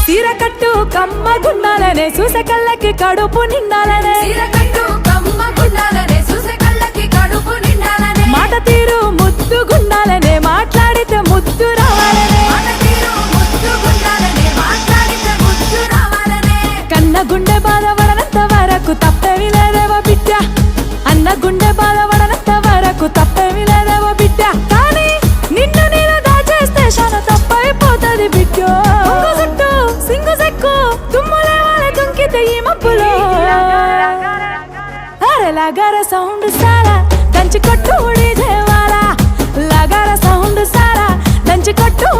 సీర కట్టు కమ్మ గుండాలనే చూసే కళ్ళకి కడుపు నిండాలనే మాట తీరు ముద్దు గుండాలనే మాట్లాడితే ముద్దు రావాలనే కన్న గుండె బాధపడనంత వరకు తప్పేమి లేదేవో బిడ్డ అన్న గుండె బాధపడనంత వరకు తప్పేమి లేదేవో బిడ్డ కానీ నిన్ను నేను దాచేస్తే చాలా తప్పైపోతుంది బిడ్డ చుట్టూ సింగు సెక్కు తుమ్ములేవాలే తుంకితే ఈ మబ్బులో అరే లగార సౌండ్ సారా దంచి కొట్టు డీజే వాలా లగార సౌండ్ సారా దంచి కొట్టు